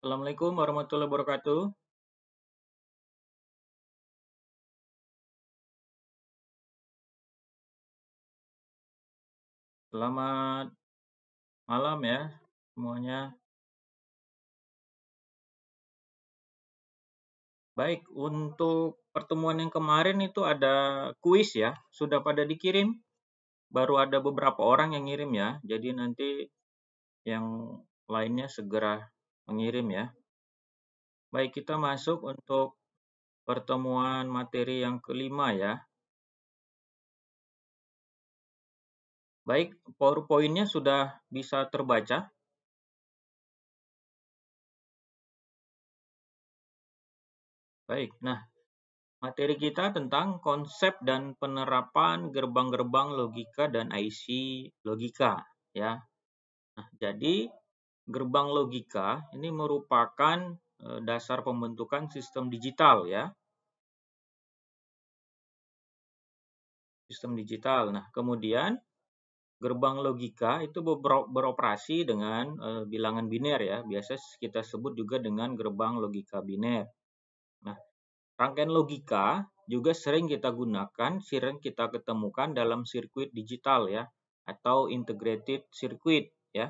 Assalamualaikum warahmatullahi wabarakatuh. Selamat malam ya semuanya. Baik, untuk pertemuan yang kemarin itu ada kuis ya, sudah pada dikirim. Baru ada beberapa orang yang ngirim ya. Jadi nanti yang lainnya segera mengirim ya. Baik, kita masuk untuk pertemuan materi yang kelima ya. Baik, PowerPoint-nya sudah bisa terbaca. Baik, nah materi kita tentang konsep dan penerapan gerbang-gerbang logika dan IC logika ya. Nah, jadi gerbang logika ini merupakan dasar pembentukan sistem digital ya. Sistem digital. Nah, kemudian gerbang logika itu beroperasi dengan bilangan biner ya. Biasa kita sebut juga dengan gerbang logika biner. Nah, rangkaian logika juga sering kita gunakan, sering kita ketemukan dalam sirkuit digital ya, atau integrated circuit ya,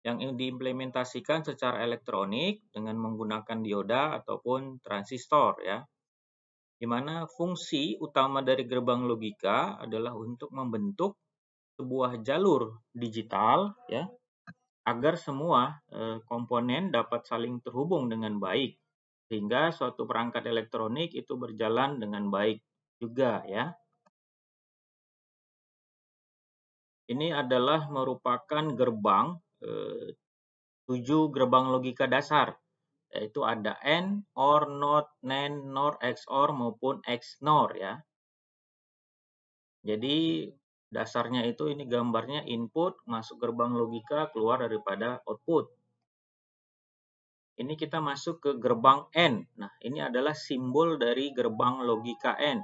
yang diimplementasikan secara elektronik dengan menggunakan dioda ataupun transistor ya, di mana fungsi utama dari gerbang logika adalah untuk membentuk sebuah jalur digital ya, agar semua komponen dapat saling terhubung dengan baik, sehingga suatu perangkat elektronik itu berjalan dengan baik juga ya. Ini adalah merupakan gerbang 7 gerbang logika dasar, yaitu ada AND, OR, NOT, NAND, NOR, XOR maupun XNOR ya. Jadi dasarnya itu ini gambarnya input masuk gerbang logika, keluar daripada output. Ini kita masuk ke gerbang AND. Nah, ini adalah simbol dari gerbang logika AND,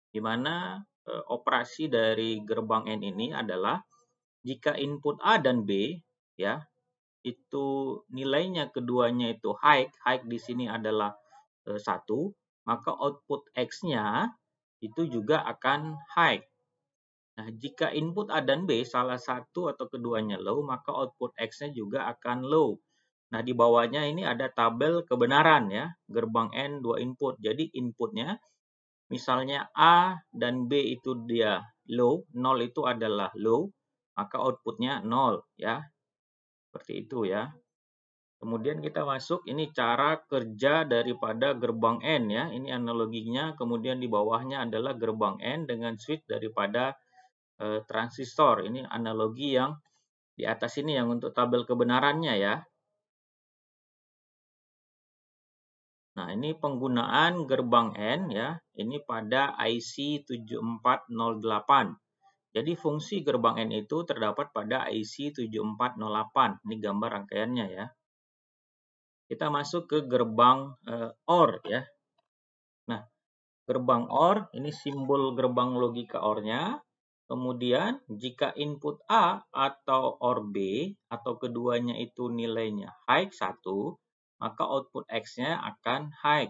di mana operasi dari gerbang AND ini adalah jika input A dan B ya, itu nilainya keduanya itu high di sini adalah 1, maka output X-nya itu juga akan high. Nah, jika input A dan B salah satu atau keduanya low, maka output X-nya juga akan low. Nah, di bawahnya ini ada tabel kebenaran ya, gerbang N 2 input. Jadi inputnya misalnya A dan B itu dia low, 0 itu adalah low, maka outputnya 0 ya. Seperti itu ya. Kemudian kita masuk, ini cara kerja daripada gerbang N ya. Ini analoginya, kemudian di bawahnya adalah gerbang N dengan switch daripada transistor. Ini analogi yang di atas ini yang untuk tabel kebenarannya ya. Nah, ini penggunaan gerbang N ya. Ini pada IC 7408. Jadi fungsi gerbang N itu terdapat pada IC 7408. Ini gambar rangkaiannya ya. Kita masuk ke gerbang OR ya. Nah, gerbang OR ini simbol gerbang logika OR-nya. Kemudian jika input A atau OR B atau keduanya itu nilainya high 1, maka output X-nya akan high.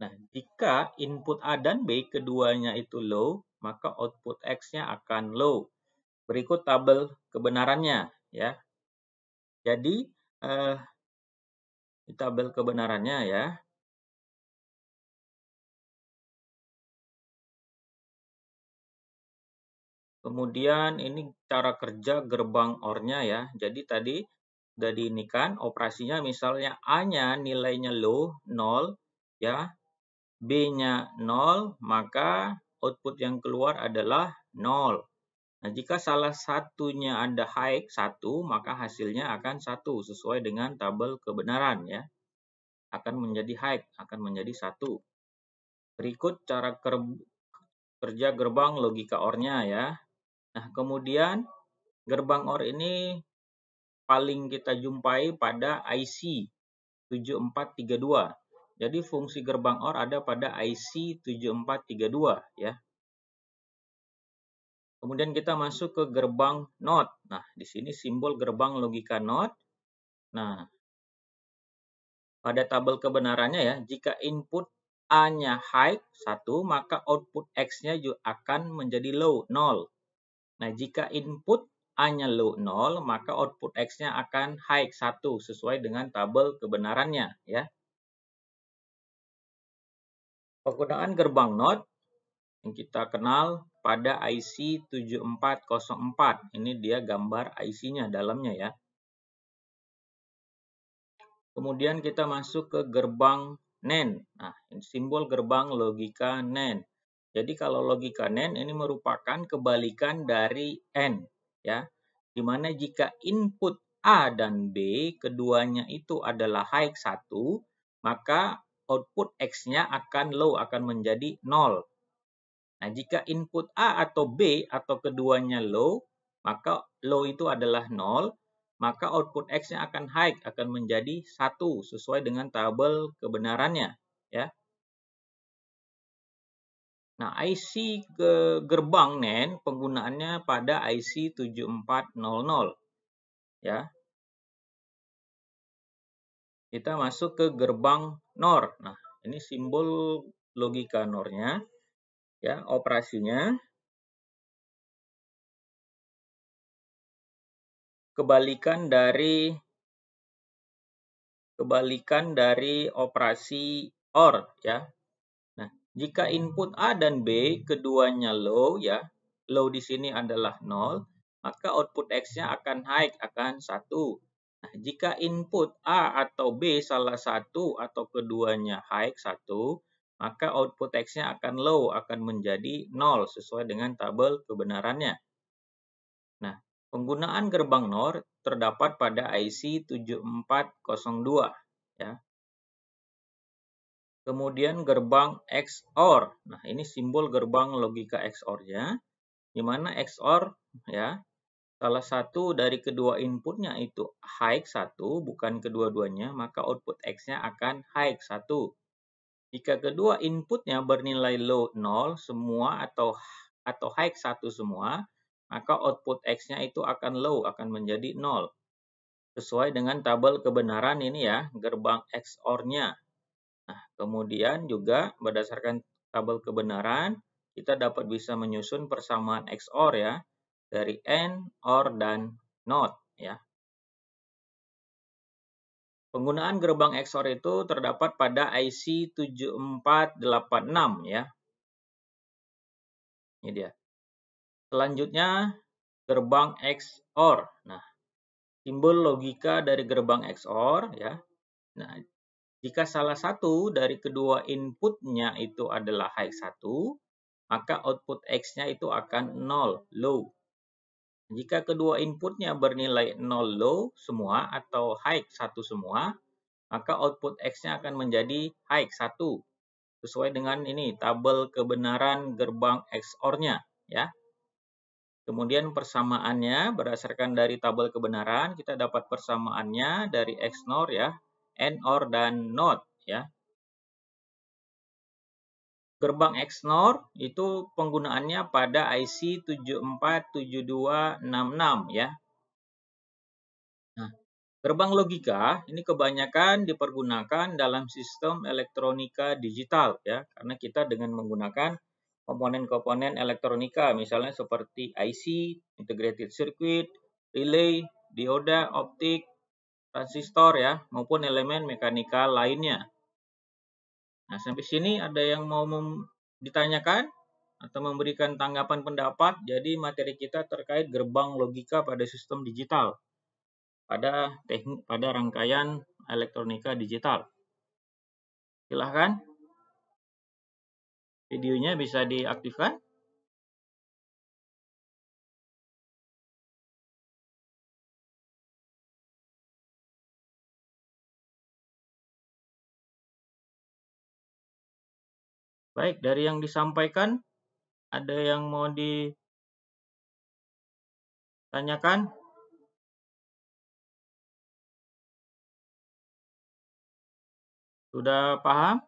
Nah, jika input A dan B keduanya itu low, maka output X-nya akan low. Berikut tabel kebenarannya ya. Jadi di tabel kebenarannya ya. Kemudian ini cara kerja gerbang OR-nya ya. Jadi tadi sudah diinikan operasinya, misalnya A-nya nilainya low 0 ya, B-nya 0, maka output yang keluar adalah 0. Nah, jika salah satunya ada high 1, maka hasilnya akan 1 sesuai dengan tabel kebenaran ya. Akan menjadi high, akan menjadi 1. Berikut cara kerja gerbang logika OR-nya ya. Nah, kemudian gerbang OR ini paling kita jumpai pada IC 7432. Jadi fungsi gerbang OR ada pada IC 7432 ya. Kemudian kita masuk ke gerbang NOT. Nah, di sini simbol gerbang logika NOT. Nah, Pada tabel kebenarannya ya, jika input A-nya high 1, maka output X-nya akan menjadi low 0. Nah, jika input A-nya low 0, maka output X-nya akan high 1 sesuai dengan tabel kebenarannya ya. Penggunaan gerbang NOT yang kita kenal pada IC 7404. Ini dia gambar IC-nya dalamnya ya. Kemudian kita masuk ke gerbang NAND. Nah, ini simbol gerbang logika NAND. Jadi kalau logika NAND ini merupakan kebalikan dari AND ya. Di mana jika input A dan B keduanya itu adalah high 1, maka output X-nya akan low, akan menjadi 0. Nah, jika input A atau B atau keduanya low, maka low itu adalah 0, maka output X-nya akan high, akan menjadi 1 sesuai dengan tabel kebenarannya ya. Nah, IC ke gerbang NAND penggunaannya pada IC 7400 ya. Kita masuk ke gerbang NOR. Nah, ini simbol logika NOR-nya ya, operasinya kebalikan dari operasi OR ya. Nah, jika input A dan B keduanya low ya, low di sini adalah 0, maka output X-nya akan high, akan 1. Nah, jika input A atau B salah satu atau keduanya high 1, maka output X-nya akan low, akan menjadi 0 sesuai dengan tabel kebenarannya. Nah, penggunaan gerbang NOR terdapat pada IC 7402 ya. Kemudian gerbang XOR. Nah, ini simbol gerbang logika XOR-nya, di mana XOR ya, salah satu dari kedua inputnya itu high 1, bukan kedua-duanya, maka output X-nya akan high 1. Jika kedua inputnya bernilai low 0 semua atau high 1 semua, maka output X-nya itu akan low, akan menjadi 0. Sesuai dengan tabel kebenaran ini ya, gerbang XOR-nya. Nah, kemudian juga berdasarkan tabel kebenaran, kita dapat bisa menyusun persamaan XOR ya, dari AND, OR, dan NOT ya. Penggunaan gerbang XOR itu terdapat pada IC 7486 ya. Ini dia. Selanjutnya, gerbang XOR. Nah, simbol logika dari gerbang XOR ya. Nah, jika salah satu dari kedua inputnya itu adalah high 1, maka output X-nya itu akan 0, low. Jika kedua inputnya bernilai 0 low semua atau high 1 semua, maka output X-nya akan menjadi high 1. Sesuai dengan ini tabel kebenaran gerbang XOR-nya ya. Kemudian persamaannya berdasarkan dari tabel kebenaran, kita dapat persamaannya dari XNOR ya, AND, OR, dan NOT ya. Gerbang XNOR itu penggunaannya pada IC 747266 ya. Nah, gerbang logika ini kebanyakan dipergunakan dalam sistem elektronika digital ya, karena kita dengan menggunakan komponen-komponen elektronika misalnya seperti IC, integrated circuit, relay, dioda, optik, transistor ya, maupun elemen mekanikal lainnya. Nah, sampai sini ada yang mau ditanyakan atau memberikan tanggapan pendapat? Jadi materi kita terkait gerbang logika pada sistem digital, pada rangkaian elektronika digital. Silahkan, videonya bisa diaktifkan. Baik, dari yang disampaikan, ada yang mau ditanyakan? Sudah paham?